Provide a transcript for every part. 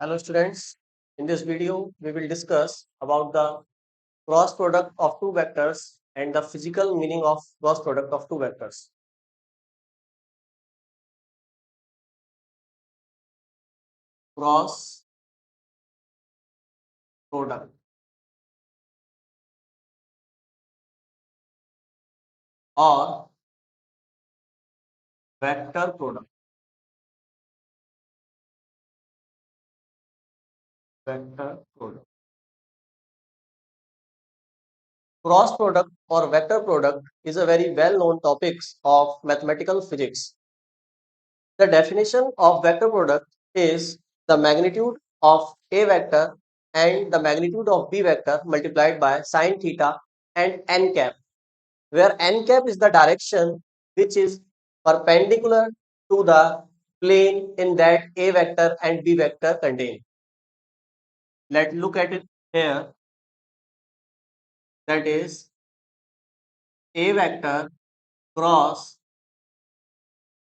Hello students, in this video we will discuss about the cross product of two vectors and the physical meaning of cross product of two vectors. Cross product or vector product. Vector product. Cross product or vector product is a very well known topic of mathematical physics. The definition of vector product is the magnitude of A vector and the magnitude of B vector multiplied by sine theta and n cap, where n cap is the direction which is perpendicular to the plane in that A vector and B vector contain. Let's look at it here. That is A vector cross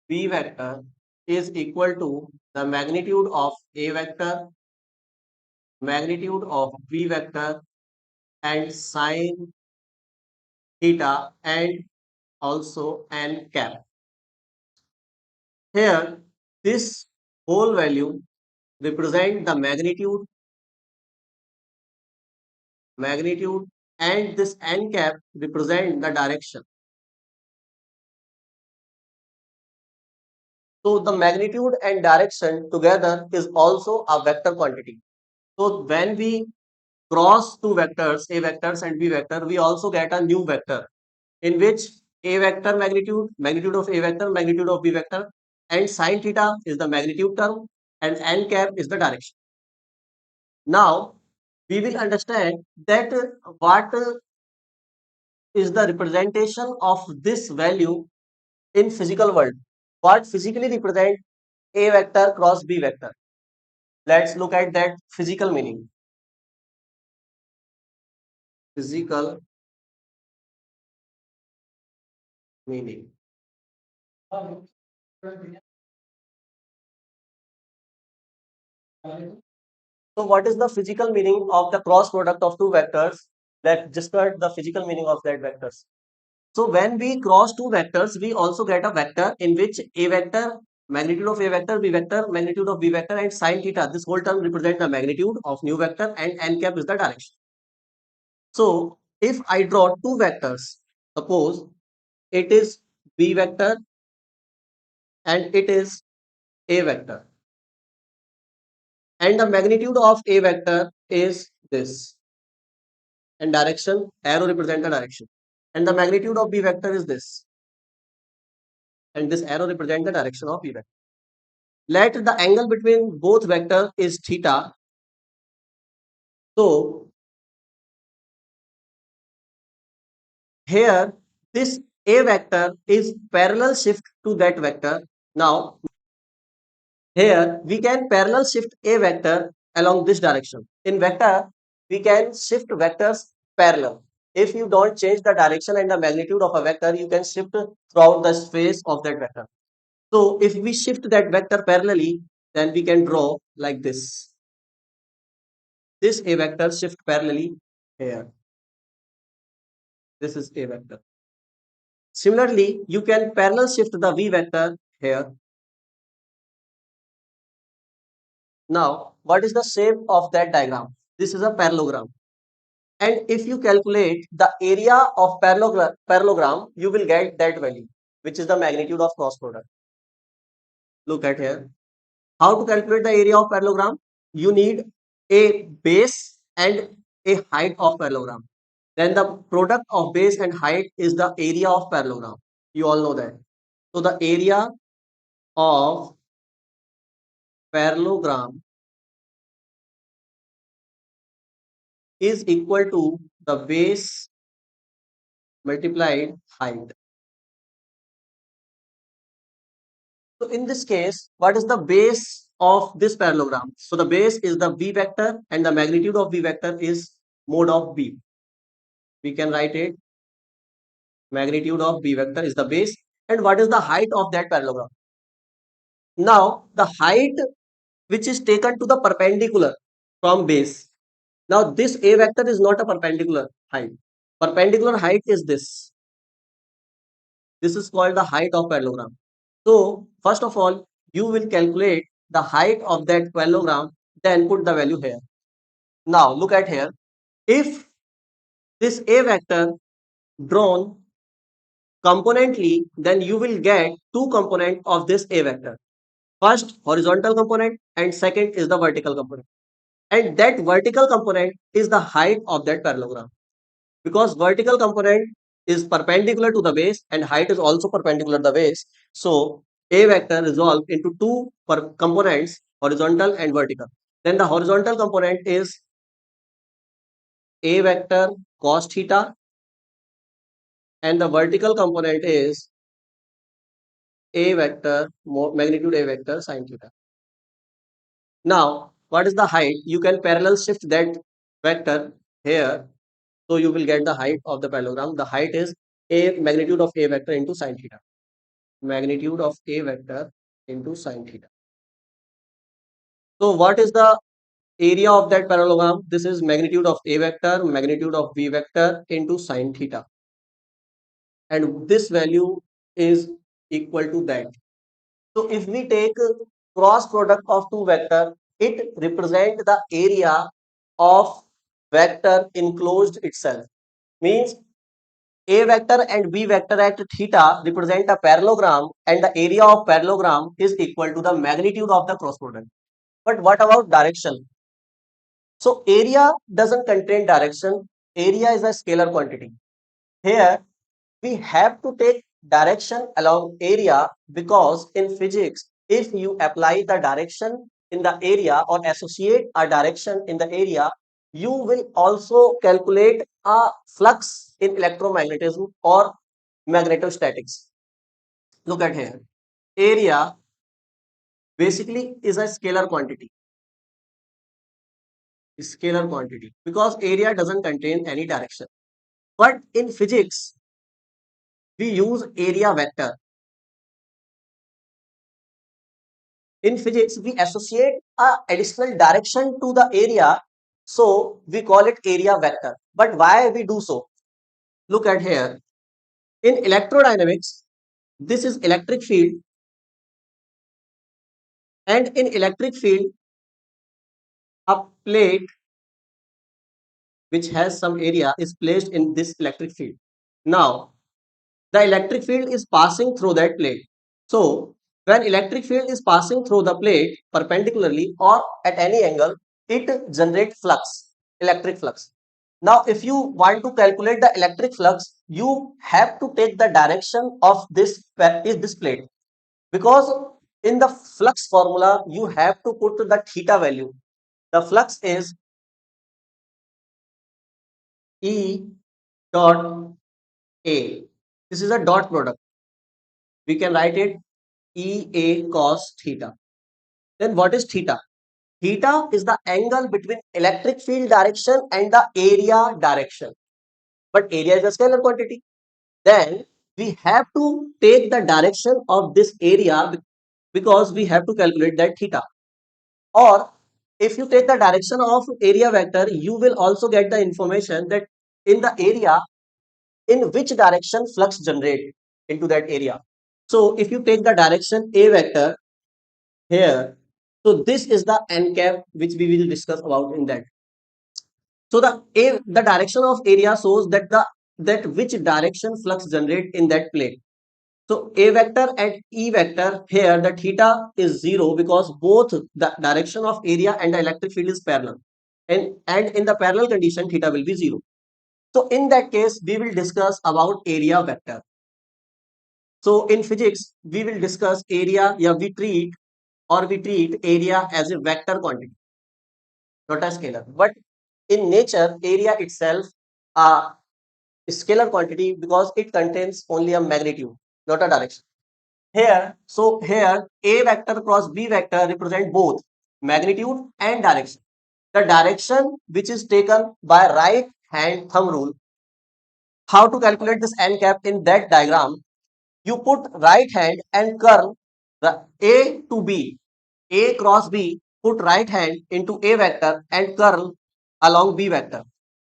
B vector is equal to the magnitude of A vector, magnitude of B vector, and sine theta and also n cap. Here, this whole value represent the magnitude, and this n cap represent the direction. So the magnitude and direction together is also a vector quantity. So when we cross two vectors, A vectors and B vector, we also get a new vector in which A vector magnitude, magnitude of A vector, magnitude of B vector, and sine theta is the magnitude term and n cap is the direction. Now we will understand that what is the representation of this value in physical world. What physically represent A vector cross B vector? Let's look at that physical meaning. Physical meaning. So what is the physical meaning of the cross product of two vectors? Let's discuss the physical meaning of that vectors. So when we cross two vectors, we also get a vector in which A vector, magnitude of A vector, B vector, magnitude of B vector, and sine theta. This whole term represent the magnitude of new vector, and n cap is the direction. So if I draw two vectors, suppose it is B vector and it is A vector, and the magnitude of A vector is this, and direction arrow represent the direction, and the magnitude of B vector is this, and this arrow represent the direction of B vector. Let the angle between both vector is theta. So here this A vector is parallel shift to that vector. Now here we can parallel shift A vector along this direction. In vector, we can shift vectors parallel. If you don't change the direction and the magnitude of a vector, you can shift throughout the space of that vector. So if we shift that vector parallelly, then we can draw like this. This A vector shift parallelly here. This is A vector. Similarly, you can parallel shift the V vector here. Now, what is the shape of that diagram? This is a parallelogram. And if you calculate the area of parallelogram, you will get that value, which is the magnitude of cross product. Look at here. How to calculate the area of parallelogram? You need a base and a height of parallelogram. Then the product of base and height is the area of parallelogram. You all know that. So the area of parallelogram is equal to the base multiplied height. So in this case, what is the base of this parallelogram? So the base is the B vector and the magnitude of B vector is mode of B. We can write it, magnitude of B vector is the base, and what is the height of that parallelogram? Now the height which is taken to the perpendicular from base. Now this A vector is not a perpendicular height. Perpendicular height is this. This is called the height of parallelogram. So first of all, you will calculate the height of that parallelogram, then put the value here. Now look at here. If this A vector drawn componently, then you will get two component of this A vector. First horizontal component and second is the vertical component. And that vertical component is the height of that parallelogram. Because vertical component is perpendicular to the base and height is also perpendicular to the base. So A vector resolved into two components, horizontal and vertical. Then the horizontal component is A vector cos theta and the vertical component is A vector magnitude A vector sin theta. Now, what is the height? You can parallel shift that vector here. So you will get the height of the parallelogram. The height is A magnitude of A vector into sin theta. Magnitude of A vector into sin theta. So what is the area of that parallelogram? This is magnitude of A vector, magnitude of B vector into sin theta. And this value is equal to that. So if we take cross product of two vector, it represent the area of vector enclosed itself. Means A vector and B vector at theta represent a parallelogram and the area of parallelogram is equal to the magnitude of the cross product. But what about direction? So area doesn't contain direction. Area is a scalar quantity. Here we have to take direction along area because in physics, if you apply the direction in the area or associate a direction in the area, you will also calculate a flux in electromagnetism or magnetostatics. Look at here. Area basically is a scalar quantity. Scalar quantity because area doesn't contain any direction. But in physics, we use area vector. In physics, we associate a additional direction to the area, so we call it area vector. But why we do so? Look at here. In electrodynamics, this is electric field, and in electric field, a plate which has some area is placed in this electric field. Now, the electric field is passing through that plate. So, when electric field is passing through the plate perpendicularly or at any angle, it generates flux, electric flux. Now, if you want to calculate the electric flux, you have to take the direction of this plate because in the flux formula, you have to put the theta value. The flux is E dot A. This is a dot product. We can write it EA cos theta. Then what is theta? Theta is the angle between electric field direction and the area direction. But area is a scalar quantity. Then we have to take the direction of this area because we have to calculate that theta. Or if you take the direction of area vector, you will also get the information that in the area, in which direction flux generate into that area. So if you take the direction A vector here, so this is the n cap which we will discuss about in that. So the direction of area shows that which direction flux generate in that plane. So A vector and E vector here the theta is 0 because both the direction of area and the electric field is parallel. And in the parallel condition theta will be 0. So in that case we will discuss about area vector. So in physics we will discuss area, yeah, we treat area as a vector quantity, not a scalar. But in nature, area itself a scalar quantity because it contains only a magnitude, not a direction. Here A vector cross B vector represent both magnitude and direction. The direction which is taken by right hand thumb rule. How to calculate this n cap in that diagram? You put right hand and curl the A to B, A cross B put right hand into A vector and curl along B vector.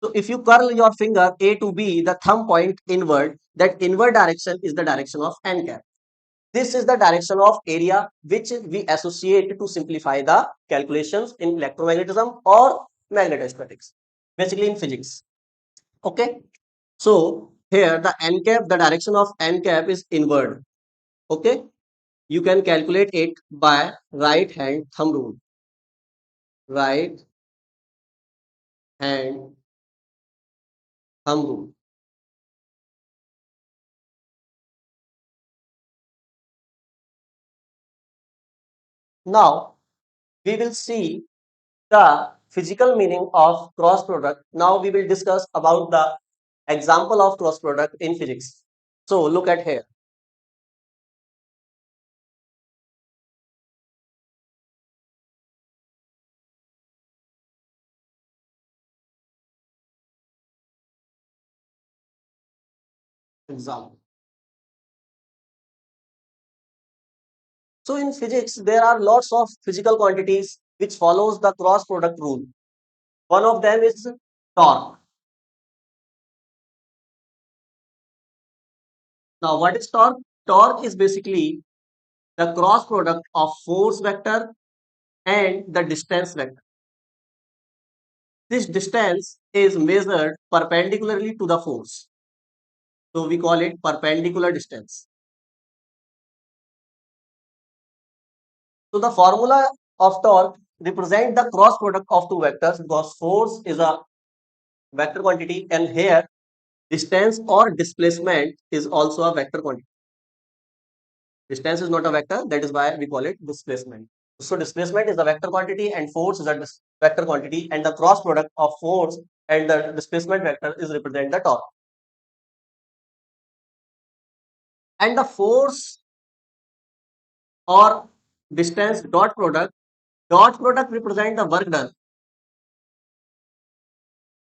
So if you curl your finger A to B, the thumb point inward, that inward direction is the direction of n cap. This is the direction of area which we associate to simplify the calculations in electromagnetism or magnetostatics, basically in physics. Okay. So here the n cap, the direction of n cap is inward. Okay. You can calculate it by right hand thumb rule. Right hand thumb rule. Now we will see the physical meaning of cross product. Now we will discuss about the example of cross product in physics. So look at here. Example. So in physics, there are lots of physical quantities which follows the cross product rule. One of them is torque. Now what is torque? Torque is basically the cross product of force vector and the distance vector. This distance is measured perpendicularly to the force. So we call it perpendicular distance. So the formula of torque represent the cross product of two vectors because force is a vector quantity and here distance or displacement is also a vector quantity. Distance is not a vector, that is why we call it displacement. So displacement is a vector quantity and force is a vector quantity and the cross product of force and the displacement vector is represent the torque. And the force or distance dot product represent the work done.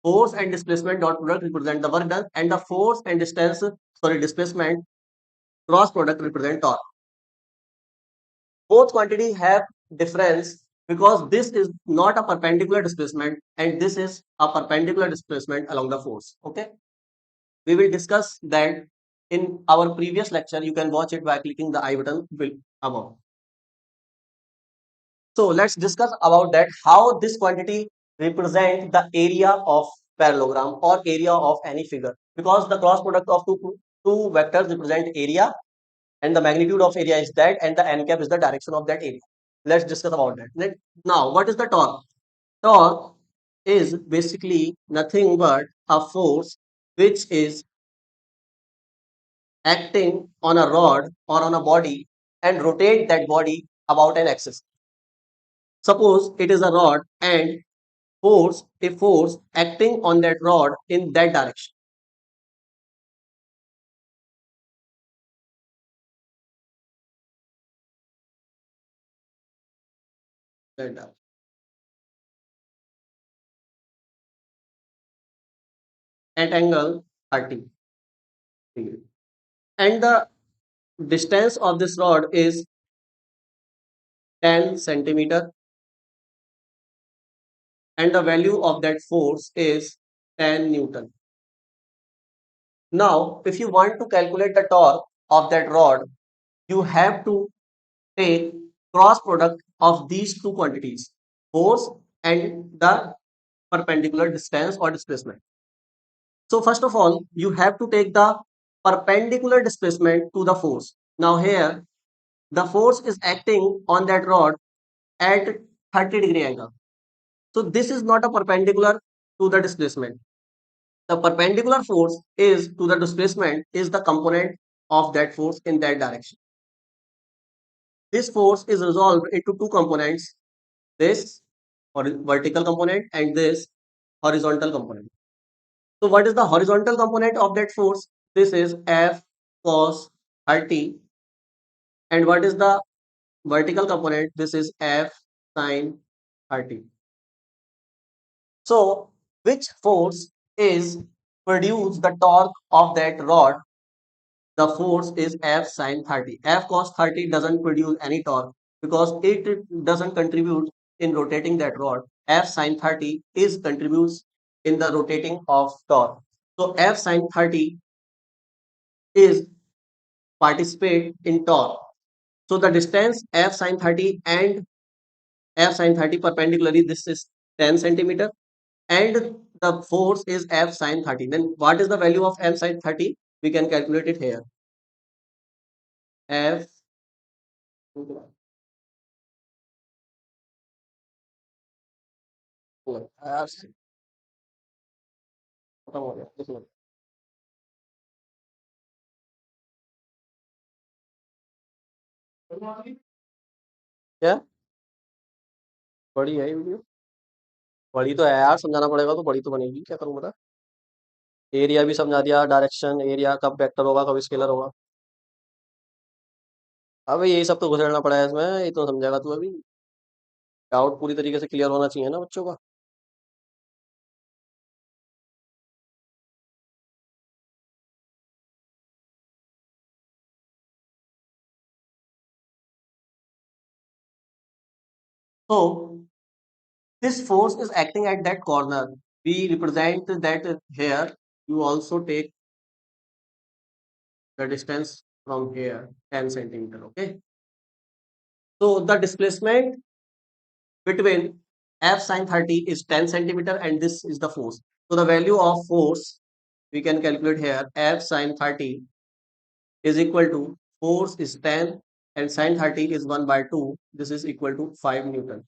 Force and displacement dot product represent the work done and the force and displacement cross product represent torque. Both quantities have difference because this is not a perpendicular displacement and this is a perpendicular displacement along the force. Okay. We will discuss that in our previous lecture. You can watch it by clicking the I button above. So let's discuss about that how this quantity represent the area of parallelogram or area of any figure because the cross product of two vectors represent area and the magnitude of area is that and the n cap is the direction of that area. Let's discuss about that. Now, what is the torque? Torque is basically nothing but a force which is acting on a rod or on a body and rotate that body about an axis. Suppose it is a rod and a force acting on that rod in that direction. That direction. At angle 30 degree. And the distance of this rod is 10 centimeter and the value of that force is 10 Newton. Now, if you want to calculate the torque of that rod, you have to take cross product of these two quantities, force and the perpendicular distance or displacement. So first of all, you have to take the perpendicular displacement to the force. Now here, the force is acting on that rod at 30-degree angle. So this is not a perpendicular to the displacement. The perpendicular force is to the displacement is the component of that force in that direction. This force is resolved into two components, this vertical component and this horizontal component. So what is the horizontal component of that force? This is F cos 30 and what is the vertical component? This is F sin 30. So which force is produce the torque of that rod? The force is F sin 30. F cos 30 doesn't produce any torque because it doesn't contribute in rotating that rod, F sine 30 is contributes in the rotating of torque. So F sine 30 is participate in torque. So the distance F sine 30 and F sine 30 perpendicularly, this is 10 centimeter, and the force is F sine 30. Then what is the value of F sine 30? We can calculate it here. F क्या बड़ी है ये video? बड़ी तो है यार, समझाना पड़ेगा तो बड़ी तो बनेगी, क्या करूं बता। एरिया भी समझा दिया, डायरेक्शन, एरिया कब वेक्टर होगा कब स्केलर होगा। अबे यही सब तो घुसेड़ना पड़ा है इसमें, ये तो समझेगा तू अभी। डाउट पूरी तरीके से क्लियर होना चाहिए ना बच्चों का। So this force is acting at that corner. We represent that here. You also take the distance from here, 10 centimeter. Okay. So the displacement between F sine 30 is 10 centimeter and this is the force. So the value of force we can calculate here. F sine 30 is equal to force is 10 and sine 30 is 1 by 2. This is equal to 5 Newton.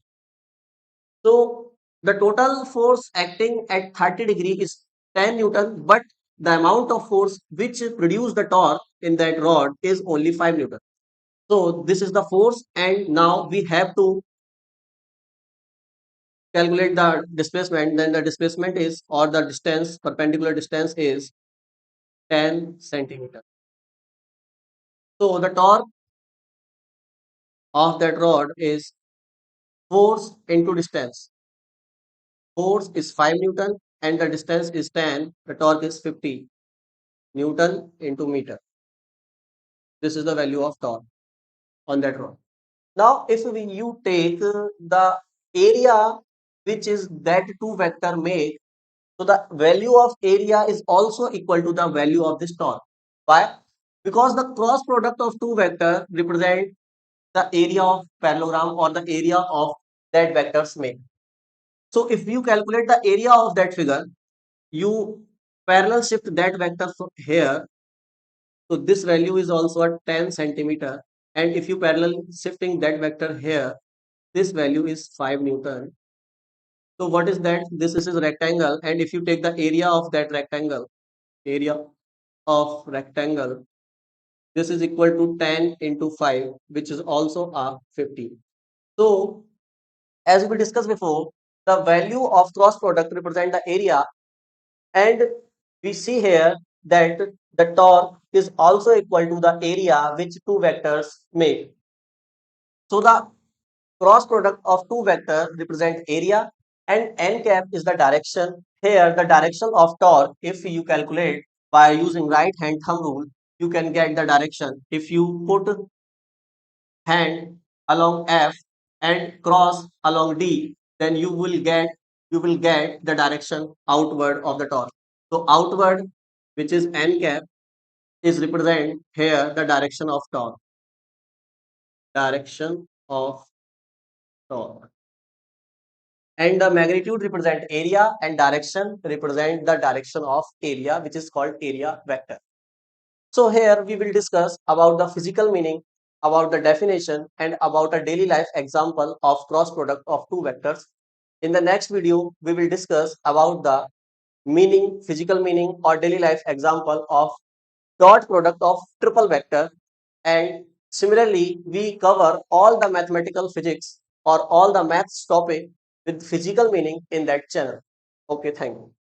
So the total force acting at 30 degree is 10 Newton, but the amount of force which produce the torque in that rod is only 5 Newton. So this is the force, and now we have to calculate the displacement. Then the displacement is, or the distance, perpendicular distance is 10 centimeter. So the torque of that rod is force into distance. Force is 5 Newton and the distance is 10. The torque is 50 Newton into meter. This is the value of torque on that rod. Now, if you take the area which is that two vector make, so the value of area is also equal to the value of this torque. Why? Because the cross product of two vector represent the area of parallelogram or the area of that vectors make. So if you calculate the area of that figure, you parallel shift that vector from here. So this value is also at 10 centimeter. And if you parallel shifting that vector here, this value is 5 Newton. So what is that? This is a rectangle. And if you take the area of that rectangle, area of rectangle, this is equal to 10 into 5, which is also a 50. So as we discussed before, the value of cross product represent the area, and we see here that the torque is also equal to the area which two vectors make. So the cross product of two vectors represent area, and n cap is the direction. Here the direction of torque, if you calculate by using right hand thumb rule, you can get the direction. If you put hand along F and cross along D, then you will get the direction outward of the torque. So outward, which is n cap, is represent here the direction of torque. Direction of torque. And the magnitude represent area and direction represent the direction of area, which is called area vector. So here we will discuss about the physical meaning, about the definition, and about a daily life example of cross product of two vectors. In the next video, we will discuss about the meaning, physical meaning or daily life example of dot product of triple vector. And similarly, we cover all the mathematical physics or all the maths topic with physical meaning in that channel. Okay, thank you.